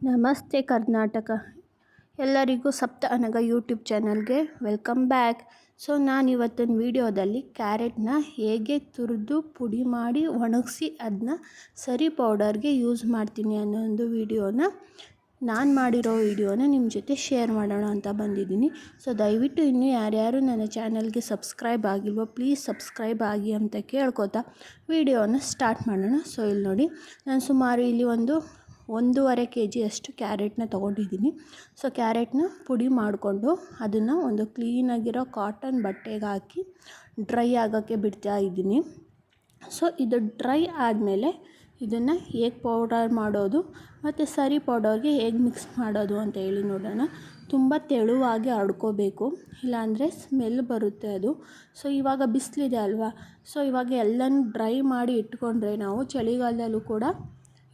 ನಮಸ್ತೆ ಕರ್ನಾಟಕ. ಎಲ್ಲರಿಗೂ ಸಪ್ತ ಅನಗ ಯೂಟ್ಯೂಬ್ ಚಾನಲ್ಗೆ ವೆಲ್ಕಮ್ ಬ್ಯಾಕ್. ನಾನು ಇವತ್ತಿನ ವಿಡಿಯೋದಲ್ಲಿ ಕ್ಯಾರೆಟ್ನ ಹೇಗೆ ತುರಿದು ಪುಡಿ ಮಾಡಿ ಒಣಗಿಸಿ ಅದನ್ನ ಸರಿ ಪೌಡರ್ಗೆ ಯೂಸ್ ಮಾಡ್ತೀನಿ ಅನ್ನೋ ಒಂದು ನಾನು ಮಾಡಿರೋ ವಿಡಿಯೋನ ನಿಮ್ಮ ಜೊತೆ ಶೇರ್ ಮಾಡೋಣ ಅಂತ ಬಂದಿದ್ದೀನಿ. ದಯವಿಟ್ಟು ಇನ್ನೂ ಯಾರ್ಯಾರು ನನ್ನ ಚಾನಲ್ಗೆ ಸಬ್ಸ್ಕ್ರೈಬ್ ಆಗಿಲ್ವೋ ಪ್ಲೀಸ್ ಸಬ್ಸ್ಕ್ರೈಬ್ ಆಗಿ ಅಂತ ಕೇಳ್ಕೊತಾ ವಿಡಿಯೋನ ಸ್ಟಾರ್ಟ್ ಮಾಡೋಣ. ಇಲ್ಲಿ ನೋಡಿ, ನಾನು ಸುಮಾರು ಇಲ್ಲಿ 1.5 kg ಅಷ್ಟು ಕ್ಯಾರೆಟ್ನ ತೊಗೊಂಡಿದ್ದೀನಿ. ಕ್ಯಾರೆಟ್ನ ಪುಡಿ ಮಾಡಿಕೊಂಡು ಅದನ್ನು ಒಂದು ಕ್ಲೀನಾಗಿರೋ ಕಾಟನ್ ಬಟ್ಟೆಗೆ ಹಾಕಿ ಡ್ರೈ ಆಗೋಕ್ಕೆ ಬಿಡ್ತಾ ಇದ್ದೀನಿ. ಇದು ಡ್ರೈ ಆದಮೇಲೆ ಇದನ್ನು ಹೇಗೆ ಪೌಡರ್ ಮಾಡೋದು ಮತ್ತು ಸರಿ ಪೌಡರ್ಗೆ ಹೇಗೆ ಮಿಕ್ಸ್ ಮಾಡೋದು ಅಂತ ಹೇಳಿ ನೋಡೋಣ. ತುಂಬ ತೆಳುವಾಗಿ ಹರ್ಡ್ಕೋಬೇಕು, ಇಲ್ಲಾಂದರೆ ಸ್ಮೆಲ್ ಬರುತ್ತೆ ಅದು. ಇವಾಗ ಬಿಸಿಲಿದೆ ಅಲ್ವಾ, ಇವಾಗ ಎಲ್ಲನೂ ಡ್ರೈ ಮಾಡಿ ಇಟ್ಕೊಂಡ್ರೆ ನಾವು ಚಳಿಗಾಲದಲ್ಲೂ ಕೂಡ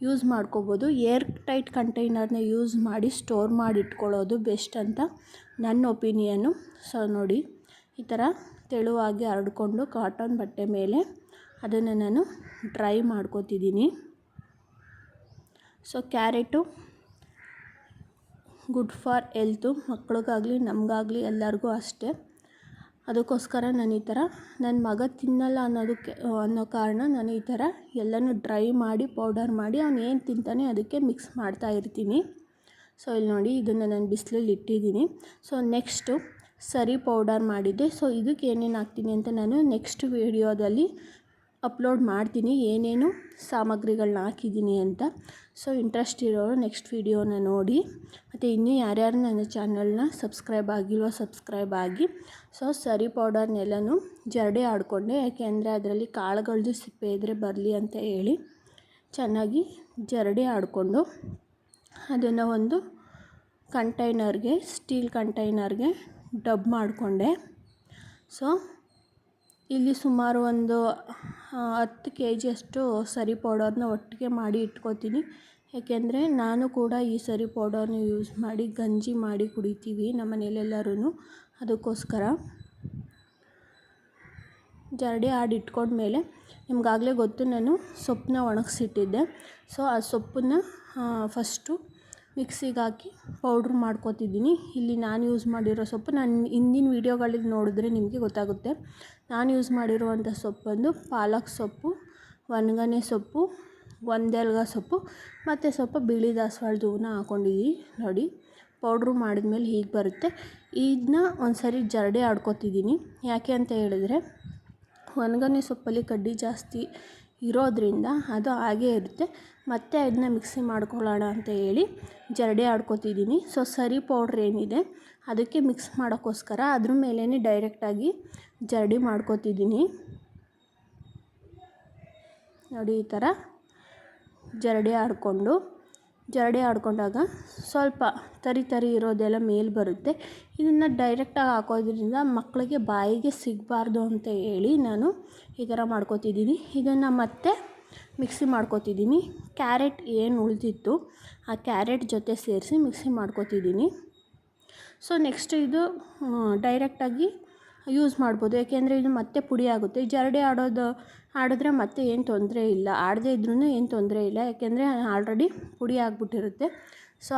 ಯೂಸ್ ಮಾಡ್ಕೋಬೋದು. ಏರ್ ಟೈಟ್ ಕಂಟೈನರ್ನ ಯೂಸ್ ಮಾಡಿ ಸ್ಟೋರ್ ಮಾಡಿ ಇಟ್ಕೊಳ್ಳೋದು ಬೆಸ್ಟ್ ಅಂತ ನನ್ನ ಒಪಿನಿಯನ್ನು. ನೋಡಿ, ಈ ಥರ ತೆಳುವಾಗಿ ಹರಡ್ಕೊಂಡು ಕಾಟನ್ ಬಟ್ಟೆ ಮೇಲೆ ಅದನ್ನು ನಾನು ಡ್ರೈ ಮಾಡ್ಕೋತಿದ್ದೀನಿ. ಕ್ಯಾರೆಟು ಗುಡ್ ಫಾರ್ ಹೆಲ್ತು, ಮಕ್ಳಿಗಾಗಲಿ ನಮಗಾಗಲಿ ಎಲ್ಲರಿಗೂ ಅಷ್ಟೇ. ಅದಕ್ಕೋಸ್ಕರ ನಾನು ಈ ಥರ ನನ್ನ ಮಗ ತಿನ್ನಲ್ಲ ಅನ್ನೋ ಕಾರಣ ನಾನು ಈ ಥರ ಎಲ್ಲನೂ ಡ್ರೈ ಮಾಡಿ ಪೌಡರ್ ಮಾಡಿ ಅವನು ಏನು ತಿಂತಾನೆ ಅದಕ್ಕೆ ಮಿಕ್ಸ್ ಮಾಡ್ತಾ ಇರ್ತೀನಿ. ಇಲ್ಲಿ ನೋಡಿ, ಇದನ್ನು ನಾನು ಬಿಸಿಲಲ್ಲಿ ಇಟ್ಟಿದ್ದೀನಿ. ನೆಕ್ಸ್ಟು ಸರಿ ಪೌಡರ್ ಮಾಡಿದ್ದೆ. ಇದಕ್ಕೆ ಏನೇನು ಹಾಕ್ತೀನಿ ಅಂತ ನಾನು ನೆಕ್ಸ್ಟ್ ವೀಡಿಯೋದಲ್ಲಿ ಅಪ್ಲೋಡ್ ಮಾಡ್ತೀನಿ, ಏನೇನು ಸಾಮಗ್ರಿಗಳನ್ನ ಹಾಕಿದ್ದೀನಿ ಅಂತ. ಇಂಟ್ರೆಸ್ಟ್ ಇರೋರು ನೆಕ್ಸ್ಟ್ ವೀಡಿಯೋನ ನೋಡಿ. ಮತ್ತು ಇನ್ನೂ ಯಾರ್ಯಾರು ನನ್ನ ಚಾನಲ್ನ ಸಬ್ಸ್ಕ್ರೈಬ್ ಆಗಿಲ್ವೋ ಸಬ್ಸ್ಕ್ರೈಬ್ ಆಗಿ. ಸರಿ ಪೌಡರ್ನೆಲ್ಲನೂ ಜರಡಿ ಆಡಿಕೊಂಡೆ, ಯಾಕೆಂದರೆ ಅದರಲ್ಲಿ ಕಾಳುಗಳದ್ದು ಸಿಪ್ಪೆ ಇದ್ದರೆ ಬರಲಿ ಅಂತ ಹೇಳಿ ಚೆನ್ನಾಗಿ ಜರಡಿ ಆಡಿಕೊಂಡು ಅದನ್ನು ಒಂದು ಕಂಟೈನರ್ಗೆ, ಸ್ಟೀಲ್ ಕಂಟೈನರ್ಗೆ ಡಬ್ ಮಾಡಿಕೊಂಡೆ. ಇಲ್ಲಿ ಸುಮಾರು ಒಂದು 10 kg ಅಷ್ಟು ಸರಿ ಪೌಡರ್ನ ಒಟ್ಟಿಗೆ ಮಾಡಿ ಇಟ್ಕೋತೀನಿ. ಏಕೆಂದರೆ ನಾನು ಕೂಡ ಈ ಸರಿ ಪೌಡರ್ನ ಯೂಸ್ ಮಾಡಿ ಗಂಜಿ ಮಾಡಿ ಕುಡಿತೀವಿ ನಮ್ಮ ಮನೇಲೆಲ್ಲರೂ. ಅದಕ್ಕೋಸ್ಕರ ಜರಡಿ ಇಟ್ಕೊಂಡ್ಮೇಲೆ ನಿಮಗಾಗಲೇ ಗೊತ್ತು, ನಾನು ಸೊಪ್ಪನ್ನ ಒಣಗಿಸಿಟ್ಟಿದ್ದೆ. ಆ ಸೊಪ್ಪನ್ನು ಫಸ್ಟು ಮಿಕ್ಸಿಗೆ ಹಾಕಿ ಪೌಡ್ರ್ ಮಾಡ್ಕೋತಿದ್ದೀನಿ. ಇಲ್ಲಿ ನಾನು ಯೂಸ್ ಮಾಡಿರೋ ಸೊಪ್ಪು ನಾನು ಹಿಂದಿನ ವೀಡಿಯೋಗಳಲ್ಲಿ ನೋಡಿದ್ರೆ ನಿಮಗೆ ಗೊತ್ತಾಗುತ್ತೆ. ನಾನು ಯೂಸ್ ಮಾಡಿರುವಂಥ ಸೊಪ್ಪು ಬಂದು ಪಾಲಕ್ ಸೊಪ್ಪು, ಒಣಗನೆ ಸೊಪ್ಪು, ಒಂದೆಲ್ಗ ಸೊಪ್ಪು ಮತ್ತು ಸ್ವಲ್ಪ ಬಿಳಿ ದಾಸವಾಳದ ಹೂವನ್ನ ಹಾಕ್ಕೊಂಡಿದ್ದೀನಿ. ನೋಡಿ, ಪೌಡ್ರು ಮಾಡಿದ್ಮೇಲೆ ಹೀಗೆ ಬರುತ್ತೆ. ಇದನ್ನ ಒಂದು ಸರಿ ಜರಡಿ ಆಡ್ಕೋತಿದ್ದೀನಿ. ಯಾಕೆ ಅಂತ ಹೇಳಿದ್ರೆ ಒಣಗನೆ ಸೊಪ್ಪಲ್ಲಿ ಕಡ್ಡಿ ಜಾಸ್ತಿ ಇರೋದ್ರಿಂದ ಅದು ಹಾಗೇ ಇರುತ್ತೆ. ಮತ್ತು ಅದನ್ನ ಮಿಕ್ಸಿ ಮಾಡ್ಕೊಳ್ಳೋಣ ಅಂತ ಹೇಳಿ ಜರಡಿ ಆಡ್ಕೋತಿದ್ದೀನಿ. ಸರಿ ಪೌಡ್ರ್ ಏನಿದೆ ಅದಕ್ಕೆ ಮಿಕ್ಸ್ ಮಾಡೋಕ್ಕೋಸ್ಕರ ಅದ್ರ ಮೇಲೇ ಡೈರೆಕ್ಟಾಗಿ ಜರಡಿ ಮಾಡ್ಕೋತಿದ್ದೀನಿ. ನೋಡಿ, ಈ ಥರ ಜರಡಿ ಆಡ್ಕೊಂಡಾಗ ಸ್ವಲ್ಪ ತರಿ ಇರೋದೆಲ್ಲ ಮೇಲೆ ಬರುತ್ತೆ. ಇದನ್ನು ಡೈರೆಕ್ಟಾಗಿ ಹಾಕೋದ್ರಿಂದ ಮಕ್ಕಳಿಗೆ ಬಾಯಿಗೆ ಸಿಗಬಾರ್ದು ಅಂತ ಹೇಳಿ ನಾನು ಈ ಥರ ಮಾಡ್ಕೋತಿದ್ದೀನಿ. ಇದನ್ನು ಮತ್ತೆ ಮಿಕ್ಸಿ ಮಾಡ್ಕೋತಿದ್ದೀನಿ. ಕ್ಯಾರೆಟ್ ಏನು ಉಳಿದಿತ್ತು ಆ ಕ್ಯಾರೆಟ್ ಜೊತೆ ಸೇರಿಸಿ ಮಿಕ್ಸಿ ಮಾಡ್ಕೋತಿದ್ದೀನಿ. ನೆಕ್ಸ್ಟ್ ಇದು ಡೈರೆಕ್ಟಾಗಿ ಯೂಸ್ ಮಾಡ್ಬೋದು, ಯಾಕೆಂದರೆ ಇದು ಮತ್ತೆ ಪುಡಿ ಆಗುತ್ತೆ. ಜರಡಿ ಆಡಿದ್ರೆ ಮತ್ತೆ ಏನು ತೊಂದರೆ ಇಲ್ಲ, ಆಡದೇ ಇದ್ರೂ ಏನು ತೊಂದರೆ ಇಲ್ಲ, ಯಾಕೆಂದರೆ ಆಲ್ರೆಡಿ ಪುಡಿ ಆಗಿಬಿಟ್ಟಿರುತ್ತೆ.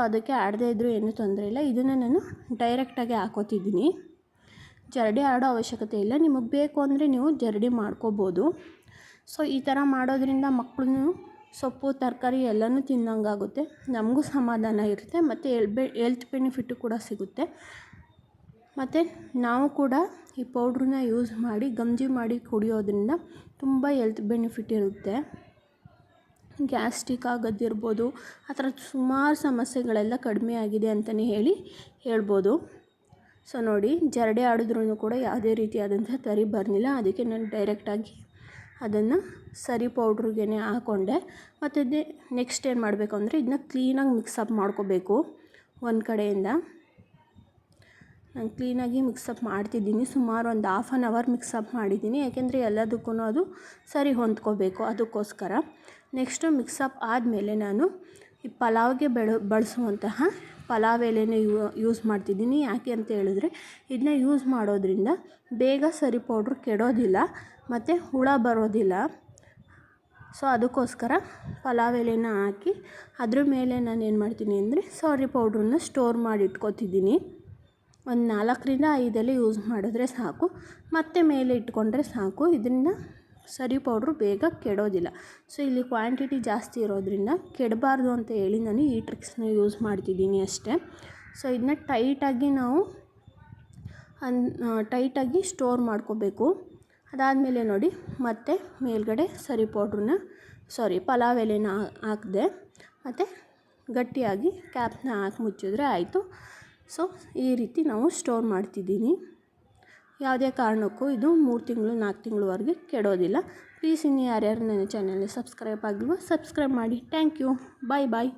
ಅದಕ್ಕೆ ಆಡದೇ ಇದ್ದರೂ ಏನೂ ತೊಂದರೆ ಇಲ್ಲ. ಇದನ್ನು ನಾನು ಡೈರೆಕ್ಟಾಗಿ ಹಾಕೋತಿದ್ದೀನಿ. ಜರಡಿ ಆಡೋ ಅವಶ್ಯಕತೆ ಇಲ್ಲ, ನಿಮಗೆ ಬೇಕು ಅಂದರೆ ನೀವು ಜರಡಿ ಮಾಡ್ಕೋಬೋದು. ಈ ಥರ ಮಾಡೋದ್ರಿಂದ ಮಕ್ಕಳು ಸೊಪ್ಪು ತರಕಾರಿ ಎಲ್ಲನೂ ತಿನ್ನೋಂಗಾಗುತ್ತೆ, ನಮಗೂ ಸಮಾಧಾನ ಇರುತ್ತೆ, ಮತ್ತು ಹೆಲ್ತ್ ಬೆನಿಫಿಟ್ಟು ಕೂಡ ಸಿಗುತ್ತೆ. ಮತ್ತು ನಾವು ಕೂಡ ಈ ಪೌಡ್ರನ್ನ ಯೂಸ್ ಮಾಡಿ ಗಂಜಿ ಮಾಡಿ ಕುಡಿಯೋದ್ರಿಂದ ತುಂಬ ಹೆಲ್ತ್ ಬೆನಿಫಿಟ್ ಇರುತ್ತೆ. ಗ್ಯಾಸ್ಟ್ರಿಕ್ ಆಗೋದಿರ್ಬೋದು, ಆ ಥರ ಸುಮಾರು ಸಮಸ್ಯೆಗಳೆಲ್ಲ ಕಡಿಮೆ ಆಗಿದೆ ಅಂತಲೇ ಹೇಳ್ಬೋದು. ನೋಡಿ, ಜರಡಿ ಆಡಿದ್ರೂ ಕೂಡ ಯಾವುದೇ ರೀತಿಯಾದಂಥ ತರಿ ಬರಲಿಲ್ಲ. ಅದಕ್ಕೆ ನಾನು ಡೈರೆಕ್ಟಾಗಿ ಅದನ್ನು ಸರಿ ಪೌಡ್ರಿಗೇ ಹಾಕ್ಕೊಂಡೆ. ಮತ್ತು ನೆಕ್ಸ್ಟ್ ಏನು ಮಾಡಬೇಕು ಅಂದರೆ ಇದನ್ನ ಕ್ಲೀನಾಗಿ ಮಿಕ್ಸಪ್ ಮಾಡ್ಕೋಬೇಕು. ಒಂದು ಕಡೆಯಿಂದ ನಾನು ಕ್ಲೀನಾಗಿ ಮಿಕ್ಸಪ್ ಮಾಡ್ತಿದ್ದೀನಿ. ಸುಮಾರು ಒಂದು 1/2 hour ಮಿಕ್ಸಪ್ ಮಾಡಿದ್ದೀನಿ, ಯಾಕೆಂದರೆ ಎಲ್ಲದಕ್ಕೂ ಅದು ಸರಿ ಹೊಂದ್ಕೋಬೇಕು, ಅದಕ್ಕೋಸ್ಕರ. ನೆಕ್ಸ್ಟು ಮಿಕ್ಸಪ್ ಆದಮೇಲೆ ನಾನು ಈ ಪಲಾವ್ಗೆ ಬಳಸುವಂತಹ ಪಲಾವ್ ಎಲೆನ ಯೂಸ್ ಮಾಡ್ತಿದ್ದೀನಿ. ಯಾಕೆ ಅಂತ ಹೇಳಿದ್ರೆ ಇದನ್ನ ಯೂಸ್ ಮಾಡೋದ್ರಿಂದ ಬೇಗ ಸರಿ ಪೌಡ್ರ್ ಕೆಡೋದಿಲ್ಲ ಮತ್ತು ಹುಳ ಬರೋದಿಲ್ಲ. ಸೊ ಅದಕ್ಕೋಸ್ಕರ ಪಲಾವ್ ಎಲೆನ ಹಾಕಿ ಅದ್ರ ಮೇಲೆ ನಾನು ಏನು ಮಾಡ್ತೀನಿ ಅಂದರೆ ಸಾರಿ ಪೌಡ್ರನ್ನ ಸ್ಟೋರ್ ಮಾಡಿ ಇಟ್ಕೊತಿದ್ದೀನಿ. ಒಂದು 4ರಿಂದ 5 ಎಲೆ ಯೂಸ್ ಮಾಡಿದ್ರೆ ಸಾಕು, ಮತ್ತೆ ಮೇಲೆ ಇಟ್ಕೊಂಡ್ರೆ ಸಾಕು. ಇದರಿಂದ ಸರಿ ಪೌಡ್ರು ಬೇಗ ಕೆಡೋದಿಲ್ಲ. ಸೊ ಇಲ್ಲಿ ಕ್ವಾಂಟಿಟಿ ಜಾಸ್ತಿ ಇರೋದ್ರಿಂದ ಕೆಡಬಾರ್ದು ಅಂತ ಹೇಳಿ ನಾನು ಈ ಟ್ರಿಕ್ಸ್ನ ಯೂಸ್ ಮಾಡ್ತಿದ್ದೀನಿ ಅಷ್ಟೇ. ಸೊ ಇದನ್ನ ಟೈಟಾಗಿ ಸ್ಟೋರ್ ಮಾಡ್ಕೋಬೇಕು. ಅದಾದಮೇಲೆ ನೋಡಿ ಮತ್ತೆ ಮೇಲ್ಗಡೆ ಪಲಾವ್ ಎಲೆನ ಹಾಕಿದೆ, ಮತ್ತು ಗಟ್ಟಿಯಾಗಿ ಕ್ಯಾಪ್ನ ಹಾಕಿ ಮುಚ್ಚಿದ್ರೆ ಆಯಿತು. ಸೊ ಈ ರೀತಿ ನಾವು ಸ್ಟೋರ್ ಮಾಡ್ತಿದ್ದೀನಿ. ಯಾವುದೇ ಕಾರಣಕ್ಕೂ ಇದು 3 ತಿಂಗಳು 4 ತಿಂಗಳವರೆಗೆ ಕೆಡೋದಿಲ್ಲ. ಪ್ಲೀಸ್ ಇನ್ನು ಯಾರ್ಯಾರು ನನ್ನ ಚಾನಲ್ನ ಸಬ್ಸ್ಕ್ರೈಬ್ ಆಗಿಲ್ವೋ ಸಬ್ಸ್ಕ್ರೈಬ್ ಮಾಡಿ. Thank you. ಬಾಯ್.